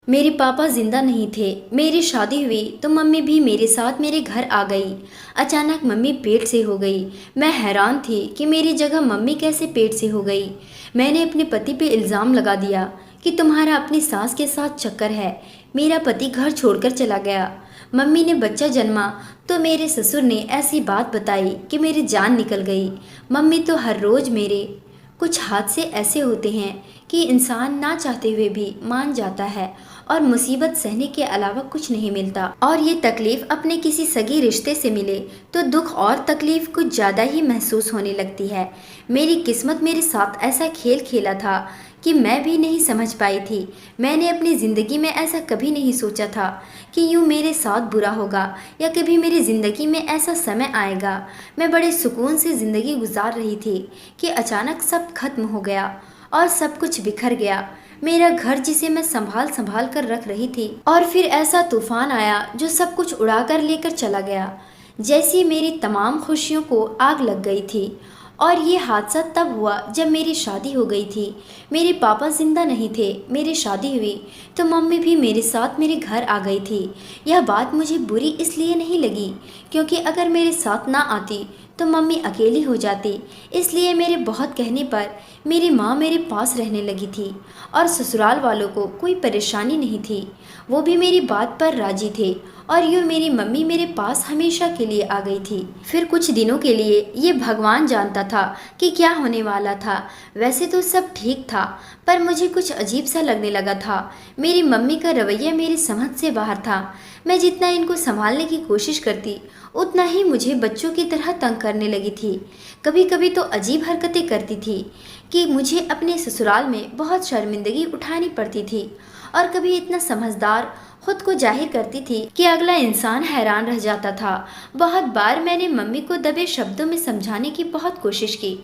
मेरे पापा जिंदा नहीं थे। मेरी शादी हुई तो मम्मी भी मेरे साथ मेरे घर आ गई। अचानक मम्मी पेट से हो गई। मैं हैरान थी कि मेरी जगह मम्मी कैसे पेट से हो गई। मैंने अपने पति पे इल्ज़ाम लगा दिया कि तुम्हारा अपनी सास के साथ चक्कर है। मेरा पति घर छोड़कर चला गया। मम्मी ने बच्चा जन्मा तो मेरे ससुर ने ऐसी बात बताई कि मेरी जान निकल गई। मम्मी तो हर रोज़ मेरे कुछ हादसे ऐसे होते हैं कि इंसान ना चाहते हुए भी मान जाता है और मुसीबत सहने के अलावा कुछ नहीं मिलता। और ये तकलीफ अपने किसी सगी रिश्ते से मिले तो दुख और तकलीफ कुछ ज़्यादा ही महसूस होने लगती है। मेरी किस्मत मेरे साथ ऐसा खेल खेला था कि मैं भी नहीं समझ पाई थी। मैंने अपनी ज़िंदगी में ऐसा कभी नहीं सोचा था कि यूँ मेरे साथ बुरा होगा या कभी मेरी ज़िंदगी में ऐसा समय आएगा। मैं बड़े सुकून से ज़िंदगी गुजार रही थी कि अचानक सब खत्म हो गया और सब कुछ बिखर गया। मेरा घर जिसे मैं संभाल संभाल कर रख रही थी, और फिर ऐसा तूफान आया जो सब कुछ उड़ा कर लेकर चला गया। जैसी मेरी तमाम खुशियों को आग लग गई थी। और ये हादसा तब हुआ जब मेरी शादी हो गई थी। मेरे पापा जिंदा नहीं थे। मेरी शादी हुई तो मम्मी भी मेरे साथ मेरे घर आ गई थी। यह बात मुझे बुरी इसलिए नहीं लगी क्योंकि अगर मेरे साथ ना आती तो मम्मी अकेली हो जाती। इसलिए मेरे बहुत कहने पर मेरी माँ मेरे पास रहने लगी थी और ससुराल वालों को कोई परेशानी नहीं थी। वो भी मेरी बात पर राजी थे और यूँ मेरी मम्मी मेरे पास हमेशा के लिए आ गई थी। फिर कुछ दिनों के लिए ये भगवान जानता था कि क्या होने वाला था। वैसे तो सब ठीक था पर मुझे कुछ अजीब सा लगने लगा था। मेरी मम्मी का रवैया मेरी समझ से बाहर था। मैं जितना इनको संभालने की कोशिश करती उतना ही मुझे बच्चों की तरह तंग करने लगी थी। कभी कभी तो अजीब हरकतें करती थी कि मुझे अपने ससुराल में बहुत शर्मिंदगी उठानी पड़ती थी। और कभी इतना समझदार खुद को जाहिर करती थी कि अगला इंसान हैरान रह जाता था। बहुत बार मैंने मम्मी को दबे शब्दों में समझाने की बहुत कोशिश की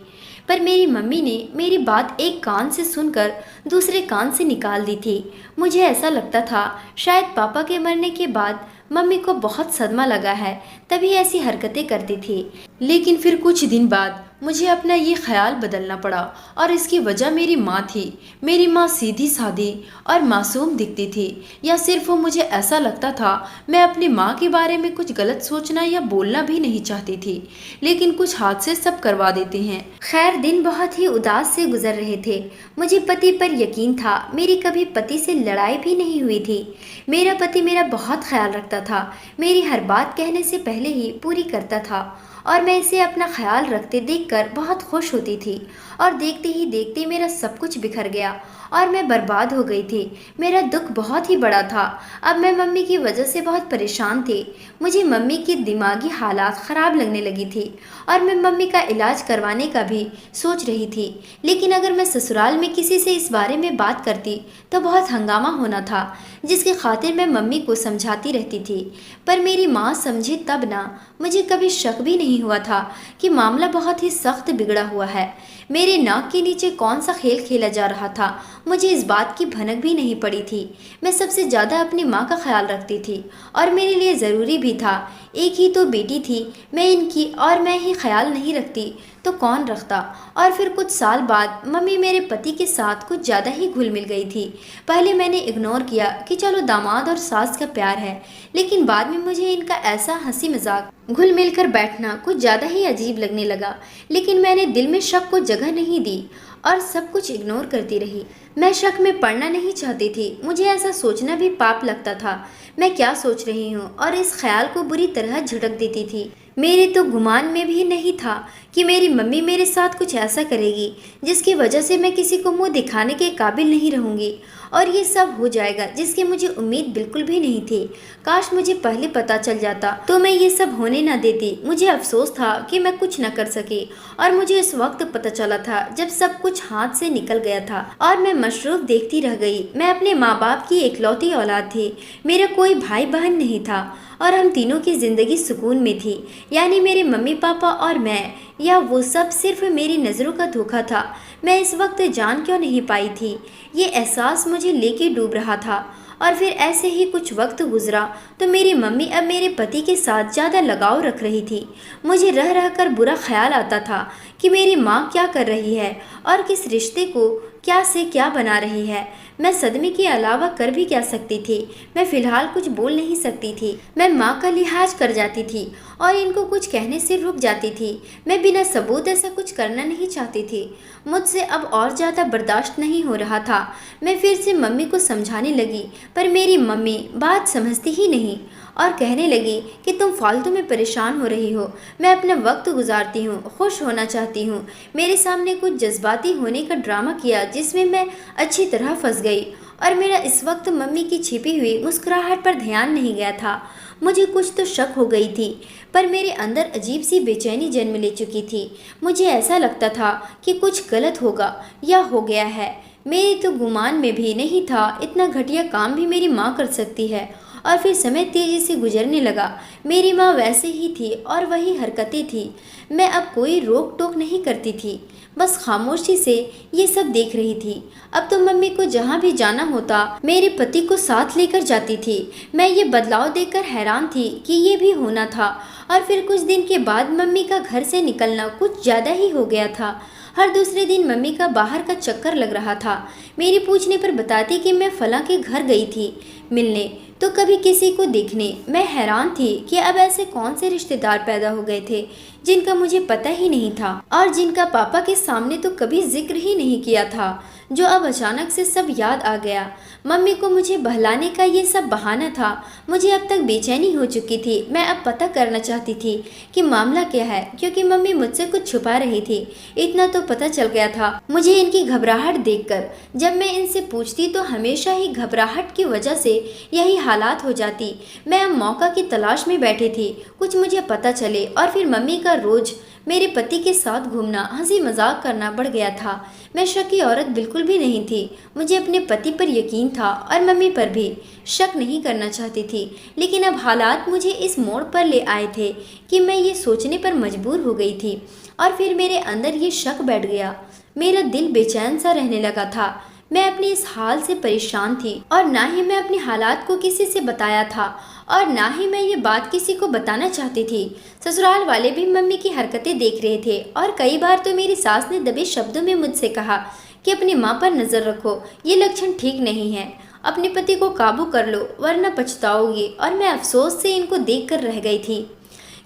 पर मेरी मम्मी ने मेरी बात एक कान से सुनकर दूसरे कान से निकाल दी थी। मुझे ऐसा लगता था शायद पापा के मरने के बाद मम्मी को बहुत सदमा लगा है तभी ऐसी हरकतें करती थी। लेकिन फिर कुछ दिन बाद मुझे अपना ये ख्याल बदलना पड़ा और इसकी वजह मेरी माँ थी। मेरी माँ सीधी सादी और मासूम दिखती थी, या सिर्फ मुझे ऐसा लगता था मैं अपनी माँ के बारे में कुछ गलत सोचना या बोलना भी नहीं चाहती थी। लेकिन कुछ हादसे सब करवा देते हैं। खैर दिन बहुत ही उदास से गुजर रहे थे। मुझे पति पर यकीन था। मेरी कभी पति से लड़ाई भी नहीं हुई थी। मेरा पति मेरा बहुत ख्याल रखता था। मेरी हर बात कहने से पहले ही पूरी करता था और मैं इसे अपना ख्याल रखते देखकर बहुत खुश होती थी। और देखते ही देखते मेरा सब कुछ बिखर गया और मैं बर्बाद हो गई थी। मेरा दुख बहुत ही बड़ा था। अब मैं मम्मी की वजह से बहुत परेशान थी। मुझे मम्मी की दिमागी हालात ख़राब लगने लगी थी और मैं मम्मी का इलाज करवाने का भी सोच रही थी। लेकिन अगर मैं ससुराल में किसी से इस बारे में बात करती तो बहुत हंगामा होना था, जिसकी खातिर मैं मम्मी को समझाती रहती थी। पर मेरी माँ समझे तब ना। मुझे कभी शक भी नहीं हुआ था कि मामला बहुत ही सख्त बिगड़ा हुआ है। मेरे नाक के नीचे कौन सा खेल खेला जा रहा था मुझे इस बात की भनक भी नहीं पड़ी थी। मैं सबसे ज़्यादा अपनी माँ का ख्याल रखती थी और मेरे लिए ज़रूरी भी था। एक ही तो बेटी थी मैं इनकी, और मैं ही ख्याल नहीं रखती तो कौन रखता। और फिर कुछ साल बाद मम्मी मेरे पति के साथ कुछ ज़्यादा ही घुल मिल गई थी। पहले मैंने इग्नोर किया कि चलो दामाद और सास का प्यार है, लेकिन बाद में मुझे इनका ऐसा हंसी मजाक घुल मिल कर बैठना कुछ ज़्यादा ही अजीब लगने लगा। लेकिन मैंने दिल में शक को जगह नहीं दी और सब कुछ इग्नोर करती रही। मैं शक में पड़ना नहीं चाहती थी। मुझे ऐसा सोचना भी पाप लगता था। मैं क्या सोच रही हूँ, और इस ख्याल को बुरी तरह झिड़क देती थी। मेरे तो गुमान में भी नहीं था कि मेरी मम्मी मेरे साथ कुछ ऐसा करेगी जिसकी वजह से मैं किसी को मुंह दिखाने के काबिल नहीं रहूँगी। और ये सब हो जाएगा जिसकी मुझे उम्मीद बिल्कुल भी नहीं थी। काश मुझे पहले पता चल जाता तो मैं ये सब होने ना देती। मुझे अफसोस था कि मैं कुछ न कर सकी, और मुझे उस वक्त पता चला था जब सब कुछ हाथ से निकल गया था और मैं मशरूफ देखती रह गई। मैं अपने माँ बाप की इकलौती औलाद थी। मेरा कोई भाई बहन नहीं था और हम तीनों की ज़िंदगी सुकून में थी, यानी मेरे मम्मी पापा और मैं। या वो सब सिर्फ मेरी नज़रों का धोखा था। मैं इस वक्त जान क्यों नहीं पाई थी। ये एहसास मुझे लेके डूब रहा था। और फिर ऐसे ही कुछ वक्त गुजरा तो मेरी मम्मी अब मेरे पति के साथ ज़्यादा लगाव रख रही थी। मुझे रह रह कर बुरा ख्याल आता था कि मेरी माँ क्या कर रही है और किस रिश्ते को क्या से क्या बना रही है। मैं सदमे के अलावा कर भी क्या सकती थी। मैं फिलहाल कुछ बोल नहीं सकती थी। मैं माँ का लिहाज कर जाती थी और इनको कुछ कहने से रुक जाती थी। मैं बिना सबूत ऐसा कुछ करना नहीं चाहती थी। मुझसे अब और ज़्यादा बर्दाश्त नहीं हो रहा था। मैं फिर से मम्मी को समझाने लगी, पर मेरी मम्मी बात समझती ही नहीं और कहने लगी कि तुम फालतू में परेशान हो रही हो। मैं अपना वक्त गुजारती हूँ, खुश होना चाहती हूँ। मेरे सामने कुछ जज्बाती होने का ड्रामा किया जिसमें मैं अच्छी तरह फंस गई और मेरा इस वक्त मम्मी की छिपी हुई मुस्कुराहट पर ध्यान नहीं गया था। मुझे कुछ तो शक हो गई थी, पर मेरे अंदर अजीब सी बेचैनी जन्म ले चुकी थी। मुझे ऐसा लगता था कि कुछ गलत होगा या हो गया है। मेरे तो गुमान में भी नहीं था इतना घटिया काम भी मेरी माँ कर सकती है। और फिर समय तेजी से गुजरने लगा। मेरी माँ वैसे ही थी और वही हरकतें थी। मैं अब कोई रोक टोक नहीं करती थी, बस खामोशी से ये सब देख रही थी। अब तो मम्मी को जहाँ भी जाना होता मेरे पति को साथ लेकर जाती थी। मैं ये बदलाव देखकर हैरान थी कि ये भी होना था। और फिर कुछ दिन के बाद मम्मी का घर से निकलना कुछ ज़्यादा ही हो गया था। हर दूसरे दिन मम्मी का बाहर का चक्कर लग रहा था। मेरे पूछने पर बताती कि मैं फलां के घर गई थी मिलने, तो कभी किसी को देखने। मैं हैरान थी कि अब ऐसे कौन से रिश्तेदार पैदा हो गए थे जिनका मुझे पता ही नहीं था और जिनका पापा के सामने तो कभी जिक्र ही नहीं किया था, जो अब अचानक से सब याद आ गया। मम्मी को मुझे बहलाने का ये सब बहाना था। मुझे अब तक बेचैनी हो चुकी थी। मैं अब पता करना चाहती थी कि मामला क्या है, क्योंकि मम्मी मुझसे कुछ छुपा रही थी। इतना तो पता चल गया था मुझे इनकी घबराहट देखकर। जब मैं इनसे पूछती तो हमेशा ही घबराहट की वजह से यही हालात हो जाती। मैं अब मौका की तलाश में बैठी थी, कुछ मुझे पता चले। और फिर मम्मी का रोज मेरे पति के साथ घूमना, हंसी मजाक करना बढ़ गया था। मैं शकी औरत बिल्कुल भी नहीं थी। मुझे अपने पति पर यकीन था और मम्मी पर भी। शक नहीं करना चाहती थी, लेकिन अब हालात मुझे इस मोड़ पर ले आए थे कि मैं ये सोचने पर मजबूर हो गई थी। और फिर मेरे अंदर ये शक बैठ गया। मेरा दिल बेचैन सा रहने लगा था। मैं अपने इस हाल से परेशान थी और ना ही मैं अपने हालात को किसी से बताया था और ना ही मैं ये बात किसी को बताना चाहती थी। ससुराल वाले भी मम्मी की हरकतें देख रहे थे और कई बार तो मेरी सास ने दबे शब्दों में मुझसे कहा कि अपनी माँ पर नज़र रखो, ये लक्षण ठीक नहीं है, अपने पति को काबू कर लो वरना पछताओगी। और मैं अफसोस से इनको देख कर रह गई थी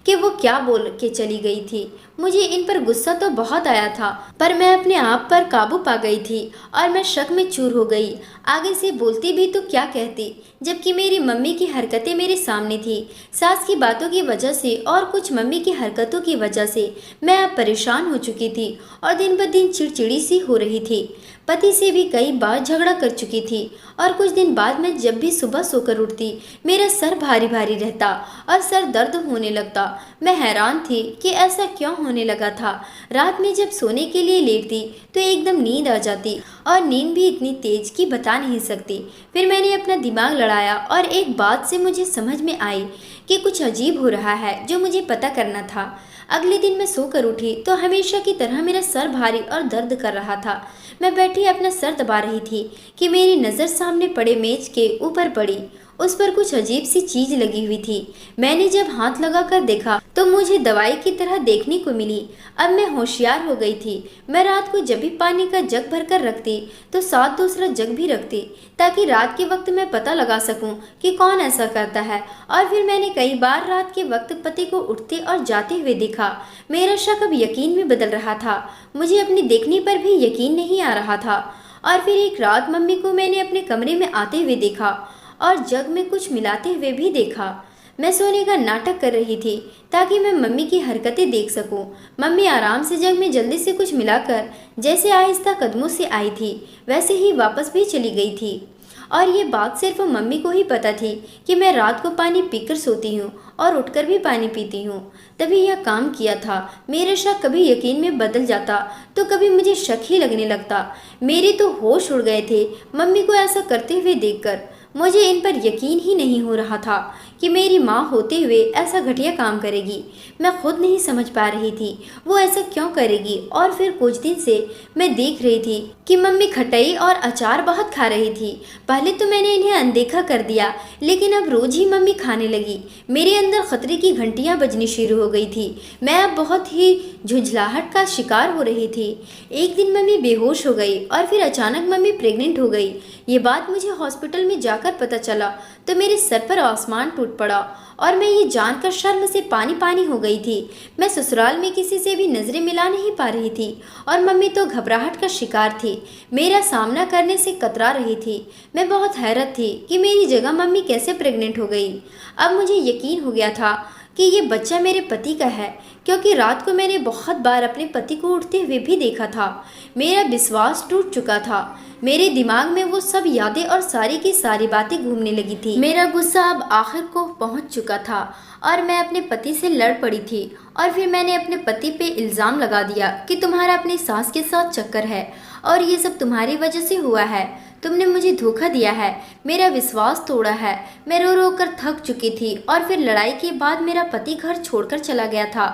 कि वो क्या बोल के चली गई थी। मुझे इन पर गुस्सा तो बहुत आया था, पर मैं अपने आप पर काबू पा गई थी और मैं शक में चूर हो गई। आगे से बोलती भी तो क्या कहती, जबकि मेरी मम्मी की हरकतें मेरे सामने थी। सास की बातों की वजह से और कुछ मम्मी की हरकतों की वजह से मैं अब परेशान हो चुकी थी और दिन ब दिन चिड़चिड़ी सी हो रही थी। पति से भी कई बार झगड़ा कर चुकी थी और कुछ दिन बाद मैं जब भी सुबह सोकर उठती मेरा सर भारी भारी रहता और सर दर्द होने लगता। मैं हैरान थी कि ऐसा क्यों होने लगा था। रात में जब सोने के लिए लेटती तो एकदम नींद आ जाती और नींद भी इतनी तेज कि बता नहीं सकती। फिर मैंने अपना दिमाग लड़ाया और एक बात से मुझे समझ में आई कि कुछ अजीब हो रहा है जो मुझे पता करना था। अगले दिन मैं सोकर उठी तो हमेशा की तरह मेरा सर भारी और दर्द कर रहा था। मैं बैठी अपना सर दबा रही थी कि मेरी नज़र सामने पड़े मेज के ऊपर पड़ी। उस पर कुछ अजीब सी चीज लगी हुई थी। मैंने जब हाथ लगाकर देखा तो मुझे दवाई की तरह देखने को मिली। अब मैं होशियार हो गई थी। मैं रात को जब भी पानी का जग भरकर रखती तो साथ दूसरा जग भी रखती, ताकि रात के वक्त मैं पता लगा सकूं कि कौन ऐसा करता है। और फिर मैंने कई बार रात के वक्त पति को उठते और जाते हुए देखा। मेरा शक अब यकीन में बदल रहा था। मुझे अपने देखने पर भी यकीन नहीं आ रहा था। और फिर एक रात मम्मी को मैंने अपने कमरे में आते हुए देखा और जग में कुछ मिलाते हुए भी देखा। मैं सोने का नाटक कर रही थी ताकि मैं मम्मी की हरकतें देख सकूं। मम्मी आराम से जग में जल्दी से कुछ मिलाकर जैसे आहिस्ता कदमों से आई थी वैसे ही वापस भी चली गई थी। और ये बात सिर्फ मम्मी को ही पता थी कि मैं रात को पानी पीकर सोती हूँ और उठकर भी पानी पीती हूँ। तभी यह काम किया था। मेरा शक कभी यकीन में बदल जाता तो कभी मुझे शक ही लगने लगता। मेरे तो होश उड़ गए थे मम्मी को ऐसा करते हुए देखकर। मुझे इन पर यकीन ही नहीं हो रहा था कि मेरी माँ होते हुए ऐसा घटिया काम करेगी। मैं खुद नहीं समझ पा रही थी वो ऐसा क्यों करेगी। और फिर कुछ दिन से मैं देख रही थी कि मम्मी खटाई और अचार बहुत खा रही थी। पहले तो मैंने इन्हें अनदेखा कर दिया, लेकिन अब रोज ही मम्मी खाने लगी। मेरे अंदर खतरे की घंटियां बजनी शुरू हो गई थी। मैं अब बहुत ही झुंझलाहट का शिकार हो रही थी। एक दिन मम्मी बेहोश हो गई और फिर अचानक मम्मी प्रेग्नेंट हो गई। ये बात मुझे हॉस्पिटल में जाकर पता चला तो मेरे सर पर आसमान टूट पड़ा और मैं ये जानकर शर्म से पानी पानी हो गई थी। मैं ससुराल में किसी से भी नजरें मिला नहीं पा रही थी और मम्मी तो घबराहट का शिकार थी, मेरा सामना करने से कतरा रही थी। मैं बहुत हैरत थी कि मेरी जगह मम्मी कैसे प्रेग्नेंट हो गई। अब मुझे यकीन हो गया था कि ये बच्चा मेरे पति का है, क्योंकि रात को मैंने बहुत बार अपने पति को उठते हुए भी देखा था। मेरा विश्वास टूट चुका था। मेरे दिमाग में वो सब यादें और सारी की सारी बातें घूमने लगी थी। मेरा गुस्सा अब आखिर को पहुंच चुका था और मैं अपने पति से लड़ पड़ी थी। और फिर मैंने अपने पति पे इल्ज़ाम लगा दिया कि तुम्हारा अपनी सास के साथ चक्कर है और ये सब तुम्हारी वजह से हुआ है। तुमने मुझे धोखा दिया है, मेरा विश्वास तोड़ा है। मैं रो रो कर थक चुकी थी और फिर लड़ाई के बाद मेरा पति घर छोड़कर चला गया था।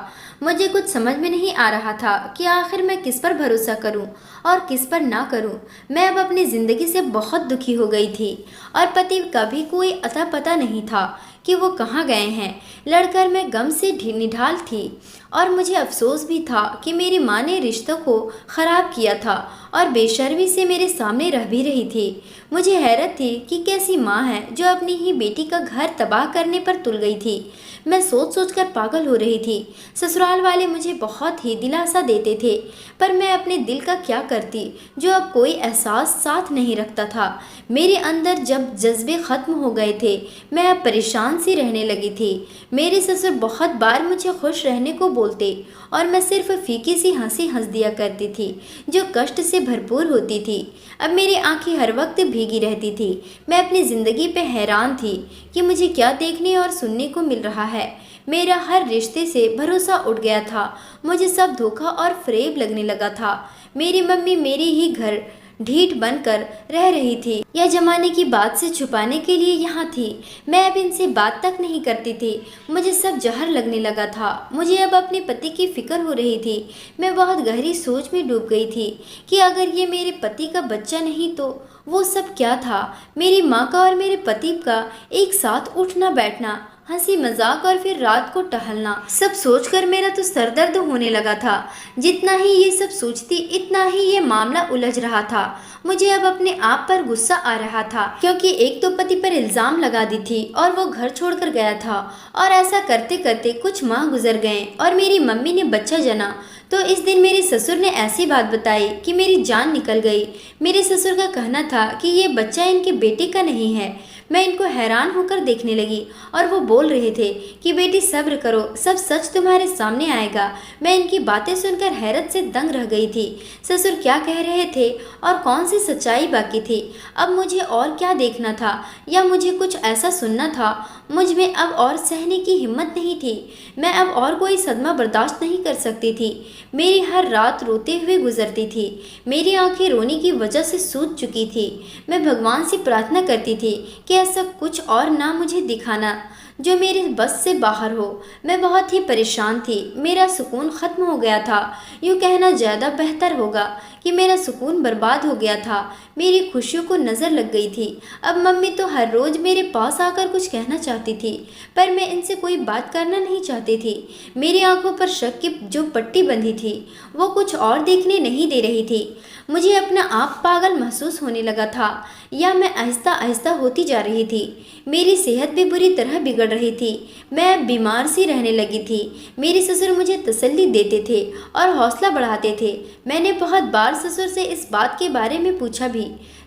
मुझे कुछ समझ में नहीं आ रहा था कि आखिर मैं किस पर भरोसा करूं और किस पर ना करूं। मैं अब अपनी ज़िंदगी से बहुत दुखी हो गई थी और पति का भी कोई अता पता नहीं था कि वो कहाँ गए हैं। लड़कर मैं गम से निढाल थी और मुझे अफसोस भी था कि मेरी माँ ने रिश्तों को ख़राब किया था और बेशर्मी से मेरे सामने रह भी रही थी। मुझे हैरत थी कि कैसी माँ है जो अपनी ही बेटी का घर तबाह करने पर तुल गई थी। मैं सोच सोच कर पागल हो रही थी। ससुराल वाले मुझे बहुत ही दिलासा देते थे, पर मैं अपने दिल का क्या करती जो अब कोई एहसास साथ नहीं रखता था। मेरे अंदर जब जज्बे ख़त्म हो गए थे, मैं अब परेशान सी रहने लगी थी। मेरे ससुर बहुत बार मुझे खुश रहने को बोलते और मैं सिर्फ फीकी सी हंसी हंस दिया करती थी जो कष्ट से भरपूर होती थी। अब मेरी आंखें हर वक्त भीगी रहती थी। मैं अपनी ज़िंदगी पे हैरान थी कि मुझे क्या देखने और सुनने को मिल रहा है। मेरा हर रिश्ते से भरोसा उठ गया था। मुझे सब धोखा और फ़रेब लगने लगा था। मेरी मम्मी मेरे ही घर ढीठ बनकर रह रही थी या जमाने की बात से छुपाने के लिए यहाँ थी। मैं अब इनसे बात तक नहीं करती थी। मुझे सब जहर लगने लगा था। मुझे अब अपने पति की फिक्र हो रही थी। मैं बहुत गहरी सोच में डूब गई थी कि अगर ये मेरे पति का बच्चा नहीं तो वो सब क्या था। मेरी माँ का और मेरे पति का एक साथ उठना बैठना, हंसी मजाक और फिर रात को टहलना, सब सोचकर मेरा तो सर दर्द होने लगा था। जितना ही ये सब सोचती इतना ही ये मामला उलझ रहा था। मुझे अब अपने आप पर गुस्सा आ रहा था, क्योंकि एक तो पति पर इल्ज़ाम लगा दी थी और वो घर छोड़कर गया था और ऐसा करते करते कुछ माह गुजर गए और मेरी मम्मी ने बच्चा जना तो इस दिन मेरे ससुर ने ऐसी बात बताई कि मेरी जान निकल गई। मेरे ससुर का कहना था कि ये बच्चा इनके बेटे का नहीं है। मैं इनको हैरान होकर देखने लगी और वो बोल रहे थे कि बेटी सब्र करो, सब सच तुम्हारे सामने आएगा। मैं इनकी बातें सुनकर हैरत से दंग रह गई थी। ससुर क्या कह रहे थे और कौन सी सच्चाई बाकी थी। अब मुझे और क्या देखना था या मुझे कुछ ऐसा सुनना था। मुझ में अब और सहने की हिम्मत नहीं थी। मैं अब और कोई सदमा बर्दाश्त नहीं कर सकती थी। मेरी हर रात रोते हुए गुजरती थी। मेरी आंखें रोने की वजह से सूज चुकी थी। मैं भगवान से प्रार्थना करती थी कि ऐसा कुछ और ना मुझे दिखाना जो मेरे बस से बाहर हो। मैं बहुत ही परेशान थी। मेरा सुकून ख़त्म हो गया था। यूँ कहना ज़्यादा बेहतर होगा कि मेरा सुकून बर्बाद हो गया था। मेरी खुशियों को नज़र लग गई थी। अब मम्मी तो हर रोज़ मेरे पास आकर कुछ कहना चाहती थी, पर मैं इनसे कोई बात करना नहीं चाहती थी। मेरी आंखों पर शक की जो पट्टी बंधी थी वो कुछ और देखने नहीं दे रही थी। मुझे अपना आप पागल महसूस होने लगा था या मैं आहिस्ता आहिस्ता होती जा रही थी। मेरी सेहत भी बुरी तरह बिगड़ रही थी। मैं बीमार सी रहने लगी थी। मेरे ससुर मुझे तसल्ली देते थे और हौसला बढ़ाते थे। मैंने बहुत बार ससुर से इस बात के बारे में पूछा भी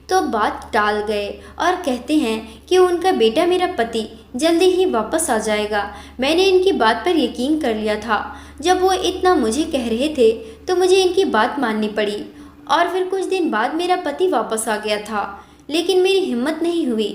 तो बात टाल गए और कहते हैं कि उनका बेटा मेरा पति जल्दी ही वापस आ जाएगा। मैंने इनकी बात पर यकीन कर लिया था। जब वो इतना मुझे कह रहे थे तो मुझे इनकी बात माननी पड़ी। और फिर कुछ दिन बाद मेरा पति वापस आ गया था, लेकिन मेरी हिम्मत नहीं हुई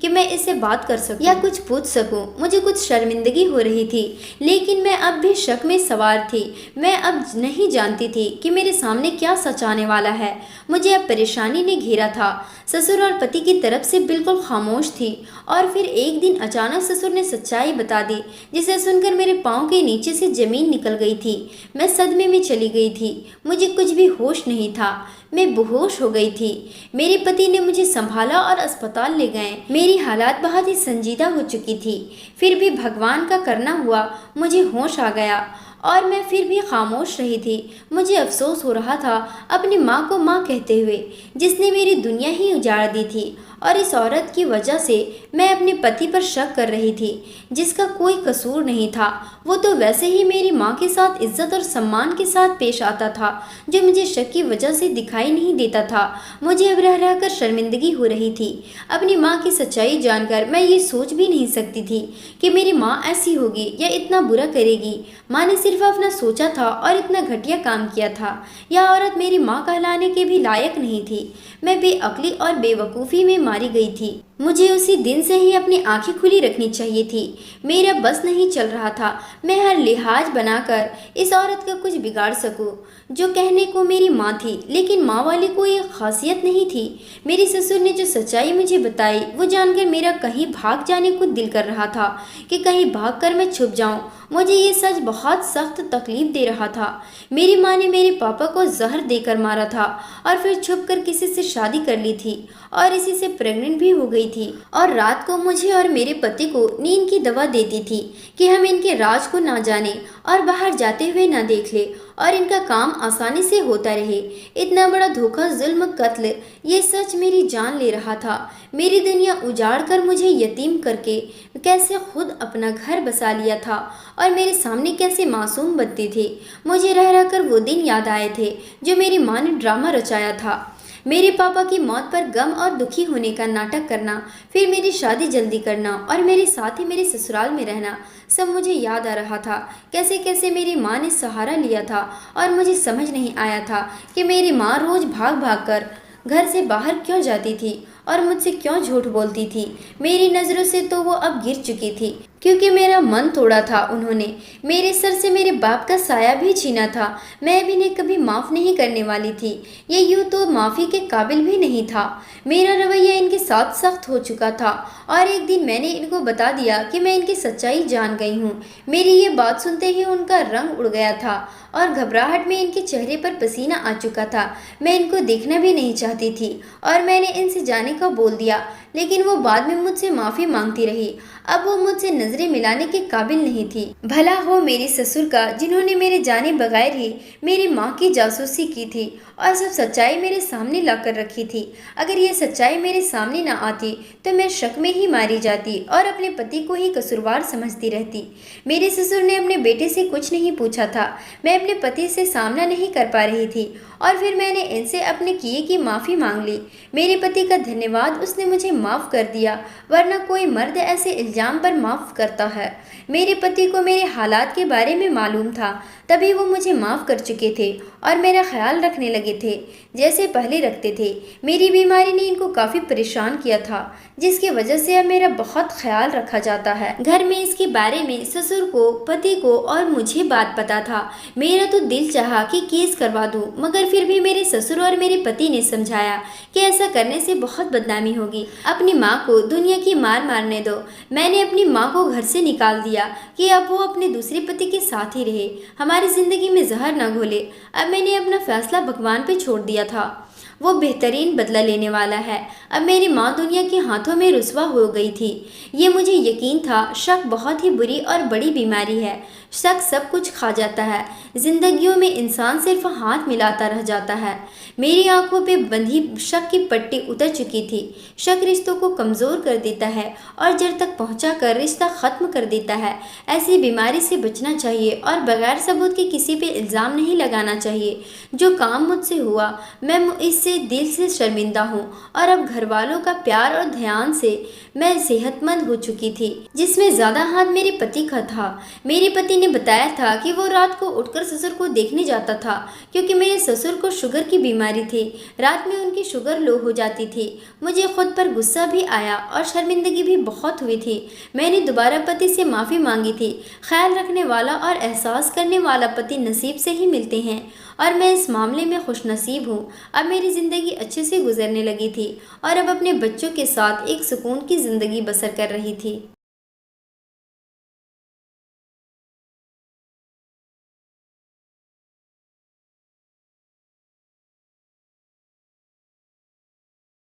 कि मैं इससे बात कर सकूं या कुछ पूछ सकूं। मुझे कुछ शर्मिंदगी हो रही थी, लेकिन मैं अब भी शक में सवार थी। मैं अब नहीं जानती थी कि मेरे सामने क्या सच आने वाला है। मुझे अब परेशानी ने घेरा था। ससुर और पति की तरफ से बिल्कुल खामोश थी, और फिर एक दिन अचानक ससुर ने सच्चाई बता दी, जिसे सुनकर मेरे पाँव के नीचे से जमीन निकल गई थी। मैं सदमे में चली गई थी। मुझे कुछ भी होश नहीं था। मैं बेहोश हो गई थी। मेरे पति ने मुझे संभाला और अस्पताल ले गए। मेरी हालात बहुत ही संजीदा हो चुकी थी। फिर भी भगवान का करना हुआ, मुझे होश आ गया और मैं फिर भी खामोश रही थी। मुझे अफसोस हो रहा था अपनी माँ को माँ कहते हुए, जिसने मेरी दुनिया ही उजाड़ दी थी। और इस औरत की वजह से मैं अपने पति पर शक कर रही थी, जिसका कोई कसूर नहीं था। वो तो वैसे ही मेरी माँ के साथ इज्जत और सम्मान के साथ पेश आता था, जो मुझे शक की वजह से दिखाई नहीं देता था। मुझे अब रह रहकर शर्मिंदगी हो रही थी। अपनी माँ की सच्चाई जानकर मैं ये सोच भी नहीं सकती थी कि मेरी माँ ऐसी होगी या इतना बुरा करेगी। माँ ने सिर्फ अपना सोचा था और इतना घटिया काम किया था। यह औरत मेरी माँ कहलाने के भी लायक नहीं थी। मैं बेअक्ली और बेवकूफ़ी में मारी गई थी। मुझे उसी दिन से ही अपनी आंखें खुली रखनी चाहिए थी। मेरा बस नहीं चल रहा था मैं हर लिहाज बनाकर इस औरत का कुछ बिगाड़ सकूं, जो कहने को मेरी माँ थी, लेकिन माँ वाली कोई एक खासियत नहीं थी। मेरी ससुर ने जो सच्चाई मुझे बताई, वो जानकर मेरा कहीं भाग जाने को दिल कर रहा था कि कहीं भागकर मैं छुप जाऊं। मुझे ये सच बहुत सख्त तकलीफ दे रहा था। मेरी माँ ने मेरे पापा को जहर देकर मारा था और फिर छुपकर किसी से शादी कर ली थी और इसी से प्रेग्नेंट भी हो गई थी। और रात को मुझे और मेरे पति को नींद की दवा देती थी कि हम इनके राज को ना जाने और बाहर जाते हुए ना देख ले और इनका काम आसानी से होता रहे। इतना बड़ा धोखा, जुल्म, कत्ल, ये सच मेरी जान ले रहा था। मेरी दुनिया उजाड़ कर मुझे यतीम करके कैसे खुद अपना घर बसा लिया था और मेरे सामने कैसे मासूम बनते थे। मुझे रह रहकर वो दिन याद आए थे जो मेरी माँ ने ड्रामा रचाया था। मेरे पापा की मौत पर गम और दुखी होने का नाटक करना, फिर मेरी शादी जल्दी करना और मेरे साथ ही मेरे ससुराल में रहना, सब मुझे याद आ रहा था। कैसे कैसे मेरी माँ ने सहारा लिया था और मुझे समझ नहीं आया था कि मेरी माँ रोज भाग भाग कर घर से बाहर क्यों जाती थी और मुझसे क्यों झूठ बोलती थी। मेरी नज़रों से तो वो अब गिर चुकी थी, क्योंकि मेरा मन तोड़ा था उन्होंने। मेरे सर से मेरे बाप का साया भी छीना था। मैं भी इन्हें कभी माफ़ नहीं करने वाली थी। ये यूँ तो माफ़ी के काबिल भी नहीं था। मेरा रवैया इनके साथ सख्त हो चुका था और एक दिन मैंने इनको बता दिया कि मैं इनकी सच्चाई जान गई हूँ। मेरी ये बात सुनते ही उनका रंग उड़ गया था और घबराहट में इनके चेहरे पर पसीना आ चुका था। मैं इनको देखना भी नहीं चाहती थी और मैंने इनसे जाने का बोल दिया, लेकिन वो बाद में मुझसे माफ़ी मांगती रही। अब वो मुझसे नजरें मिलाने के काबिल नहीं थी। भला हो मेरे ससुर का, जिन्होंने मेरे जाने बगैर ही मेरी माँ की जासूसी की थी और सब सच्चाई मेरे सामने लाकर रखी थी। अगर ये सच्चाई मेरे सामने ना आती तो मैं शक में ही मारी जाती और अपने पति को ही कसूरवार समझती रहती। मेरे ससुर ने अपने बेटे से कुछ नहीं पूछा था। मैं अपने पति से सामना नहीं कर पा रही थी और फिर मैंने इनसे अपने किए की माफ़ी मांग ली। मेरे पति का धन्यवाद, उसने मुझे माफ़ कर दिया, वरना कोई मर्द ऐसे इल्ज़ाम पर माफ़ करता है। मेरे पति को मेरे हालात के बारे में मालूम था, तभी वो मुझे माफ़ कर चुके थे और मेरा ख्याल रखने लगे थे जैसे पहले रखते थे। मेरी बीमारी ने इनको काफ़ी परेशान किया था, जिसकी वजह से अब मेरा बहुत ख्याल रखा जाता है। घर में इसके बारे में ससुर को, पति को और मुझे बात पता था। मेरा तो दिल चाहा कि केस करवा दूं, मगर फिर भी मेरे ससुर और मेरे पति ने समझाया कि ऐसा करने से बहुत बदनामी होगी। अपनी माँ को दुनिया की मार मारने दो। मैंने अपनी माँ को घर से निकाल दिया कि अब वो अपने दूसरे पति के साथ ही रहे, हमारी ज़िंदगी में जहर न घोले। अब मैंने अपना फैसला भगवान पे छोड़ दिया था, वो बेहतरीन बदला लेने वाला है। अब मेरी माँ दुनिया के हाथों में रुस्वा हो गई थी। ये मुझे यकीन था। शक बहुत ही बुरी और बड़ी बीमारी है। शक सब कुछ खा जाता है। जिंदगियों में इंसान सिर्फ हाथ मिलाता रह जाता है। मेरी आंखों पे बंधी शक की पट्टी उतर चुकी थी। शक रिश्तों को कमज़ोर कर देता है और जड़ तक पहुँचा कर रिश्ता ख़त्म कर देता है। ऐसी बीमारी से बचना चाहिए और बगैर सबूत के किसी पे इल्ज़ाम नहीं लगाना चाहिए। जो काम मुझसे हुआ, मैं इससे से दिल से शर्मिंदा हूँ और अब घर वालों का प्यार और ध्यान से मैं सेहतमंद हो चुकी थी, जिसमें ज़्यादा हाथ मेरे पति का था। मेरे पति ने बताया था कि वो रात को उठकर ससुर को देखने जाता था, क्योंकि मेरे ससुर को शुगर की बीमारी थी। रात में उनकी शुगर लो हो जाती थी। मुझे खुद पर गुस्सा भी आया और शर्मिंदगी भी बहुत हुई थी। मैंने दोबारा पति से माफ़ी मांगी थी। ख्याल रखने वाला और एहसास करने वाला पति नसीब से ही मिलते हैं और मैं इस मामले में खुशनसीब हूँ। अब मेरी ज़िंदगी अच्छे से गुजरने लगी थी और अब अपने बच्चों के साथ एक सुकून की ज़िंदगी बसर कर रही थी।